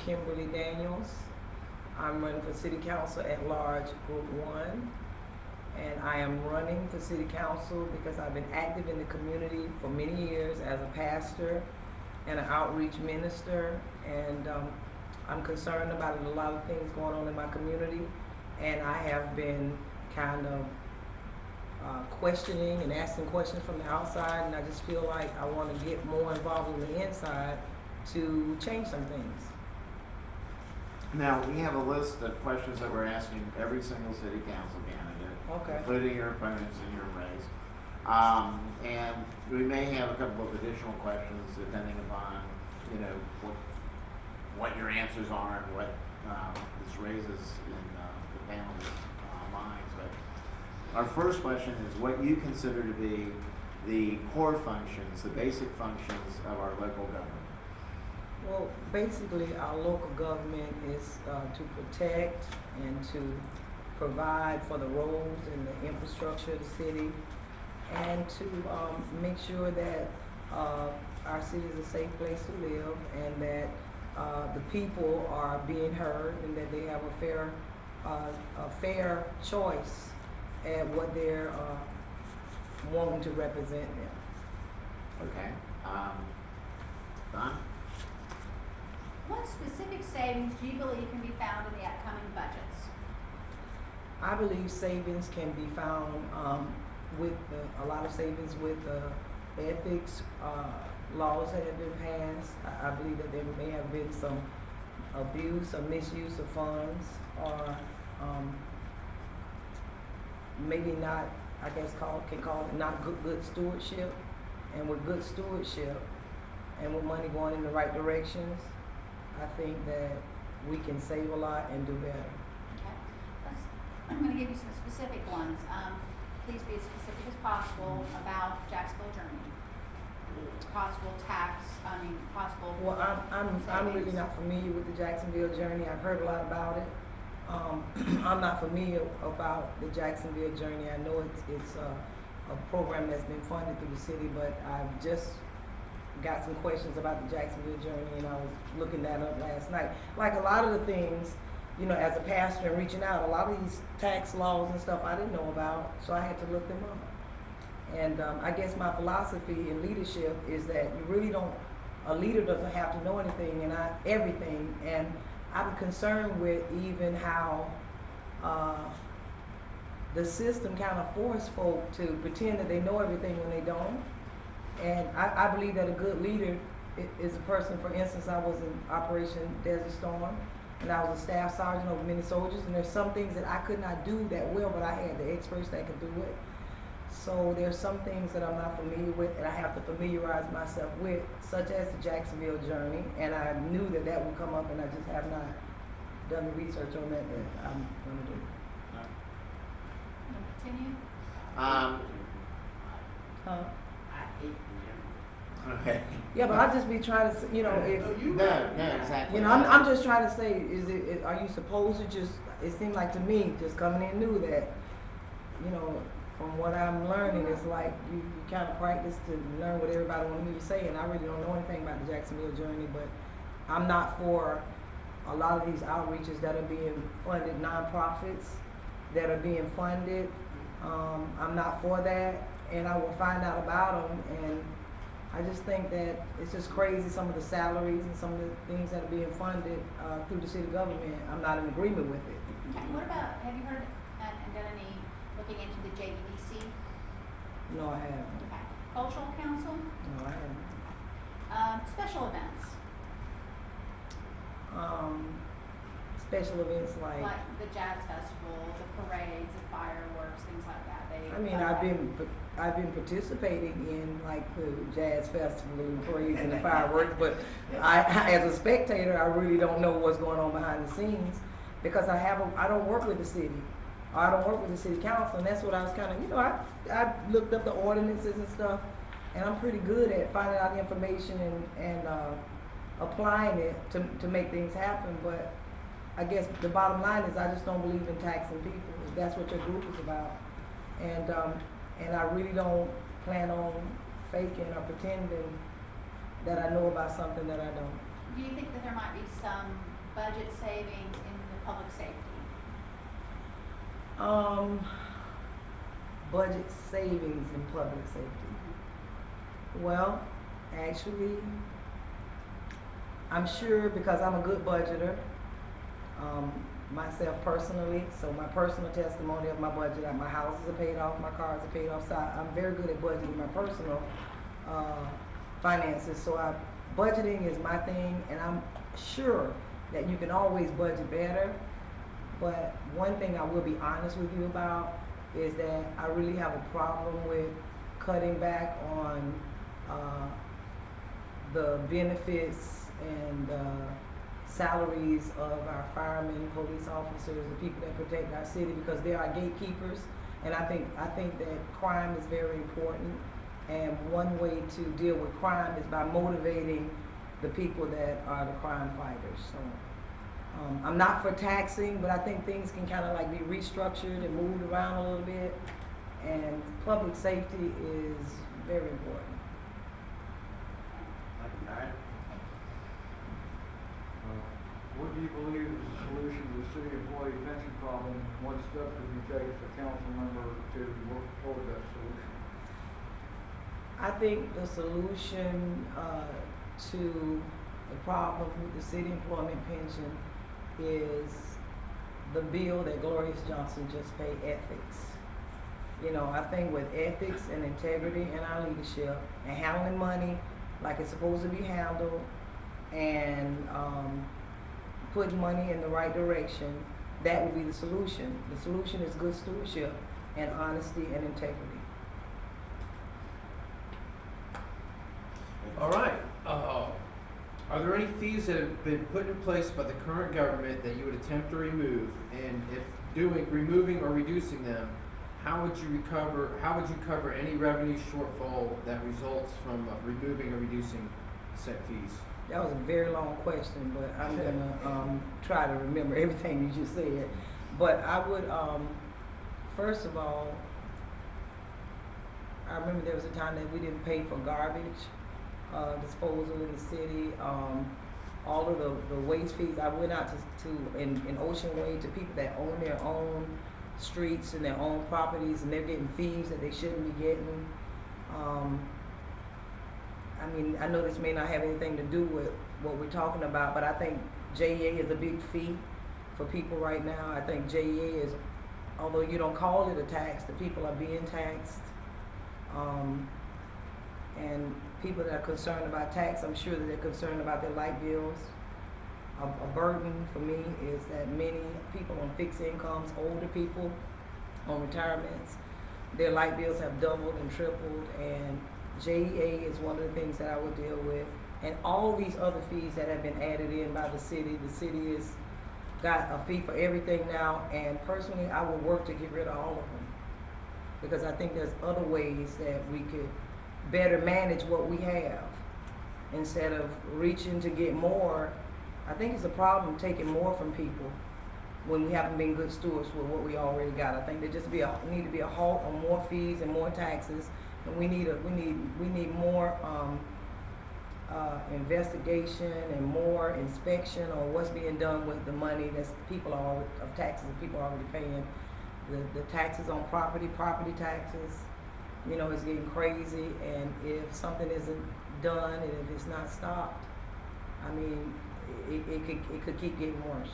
Kimberly. I'm running for City Council at large, Group 1. And I am running for City Council because I've been active in the community for many years as a pastor and an outreach minister. And I'm concerned about a lot of things going on in my community. And I have been kind of questioning and asking questions from the outside, and I just feel like I want to get more involved on the inside to change some things. Now, we have a list of questions that we're asking every single city council candidate, including your opponents in your race. And we may have a couple of additional questions depending upon, you know, what your answers are and what this raises in the panel's minds. But our first question is what you consider to be the core functions, the basic functions of our local government. Well, basically, our local government is to protect and to provide for the roads and the infrastructure of the city, and to make sure that our city is a safe place to live, and that the people are being heard, and that they have a fair choice at what they're wanting to represent them. Okay. Don? What specific savings do you believe can be found in the upcoming budgets? I believe savings can be found with a lot of savings with the ethics laws that have been passed. I believe that there may have been some abuse or misuse of funds, or maybe not, I guess can call it not good stewardship. And with good stewardship and with money going in the right directions, I think that we can save a lot and do better. Okay. I'm going to give you some specific ones. Please be as specific as possible about Jacksonville Journey. Possible possible. Well, I'm really not familiar with the Jacksonville Journey. I've heard a lot about it. I'm not familiar about the Jacksonville Journey. I know it's a program that's been funded through the city, but I've just got some questions about the Jacksonville Journey, and I was looking that up last night. Like a lot of the things, you know, as a pastor and reaching out, a lot of these tax laws and stuff I didn't know about, so I had to look them up. And I guess my philosophy in leadership is that you really don't, a leader doesn't have to know anything and everything. And I'm concerned with even how the system kind of force folk to pretend that they know everything when they don't. And I believe that a good leader is a person, for instance, I was in Operation Desert Storm, and I was a staff sergeant over many soldiers, and there's some things that I could not do that well, but I had the experts that could do it. So there's some things that I'm not familiar with, and I have to familiarize myself with, such as the Jacksonville Journey, and I knew that that would come up, and I just have not done the research on that I'm going to do. Continue. Okay. Yeah, but I just be trying to, you know, if No, exactly. you know, I'm just trying to say, are you supposed to just? It seemed like to me, just coming in new, that, you know, from what I'm learning, it's like you kind of practice to learn what everybody wants me to say, and I really don't know anything about the Jacksonville Journey, but I'm not for a lot of these outreaches that are being funded, nonprofits that are being funded. I'm not for that, and I will find out about them, and I just think that it's just crazy, some of the salaries and some of the things that are being funded through the city government. I'm not in agreement with it. Okay. What about, have you heard and done any looking into the JEDC? No, I haven't. Okay. Cultural Council? No, I haven't. Special events? Special events like the Jazz Festival, the parades, the fireworks, things like that. I've been participating in like the Jazz Festival and parades and the fireworks, but I as a spectator, I really don't know what's going on behind the scenes, because I don't work with the city, or I don't work with the city council, and that's what I was kind of, you know, I looked up the ordinances and stuff, and I'm pretty good at finding out the information and applying it to make things happen. But I guess the bottom line is I just don't believe in taxing people, if that's what your group is about. And I really don't plan on faking or pretending that I know about something that I don't. Do you think that there might be some public safety? Budget savings in public safety. Well, actually, I'm sure because I'm a good budgeter, myself personally, so my personal testimony of my budget, my houses are paid off, my cars are paid off, so I'm very good at budgeting my personal finances. So budgeting is my thing, and I'm sure that you can always budget better. But one thing I will be honest with you about is that I really have a problem with cutting back on the benefits and salaries of our firemen, police officers, the people that protect our city, because they are gatekeepers. And I think that crime is very important. And one way to deal with crime is by motivating the people that are the crime fighters. So I'm not for taxing, but I think things can kind of like be restructured and moved around a little bit. And public safety is very important. What do you believe is the solution to the city employee pension problem? What steps would you take as a council member to work toward that solution? I think the solution to the problem with the city employment pension is the bill that Glorious Johnson just paid, ethics. You know, I think with ethics and integrity in our leadership and handling money like it's supposed to be handled, and putting money in the right direction, that would be the solution. The solution is good stewardship and honesty and integrity. All right. Are there any fees that have been put in place by the current government that you would attempt to remove? And if removing or reducing them, how would you cover any revenue shortfall that results from removing or reducing set fees? That was a very long question, but I'm gonna try to remember everything you just said. But I would, first of all, I remember there was a time that we didn't pay for garbage disposal in the city. All of the waste fees, I went out in Ocean Way to people that own their own streets and their own properties, and they're getting fees that they shouldn't be getting. I mean, I know this may not have anything to do with what we're talking about, but I think JEA is a big fee for people right now. I think JEA is, although you don't call it a tax, the people are being taxed. And people that are concerned about tax, I'm sure that they're concerned about their light bills. A burden for me is that many people on fixed incomes, older people on retirements, their light bills have doubled and tripled, and JEA is one of the things that I would deal with. And all these other fees that have been added in by the city has got a fee for everything now, and personally I would work to get rid of all of them, because I think there's other ways that we could better manage what we have instead of reaching to get more. I think it's a problem taking more from people when we haven't been good stewards with what we already got. I think there just need to be a halt on more fees and more taxes, and we need more investigation and more inspection on what's being done with the money of taxes that people are already paying. The taxes on property taxes, you know, is getting crazy, and if something isn't done and if it's not stopped, I mean, it could keep getting worse.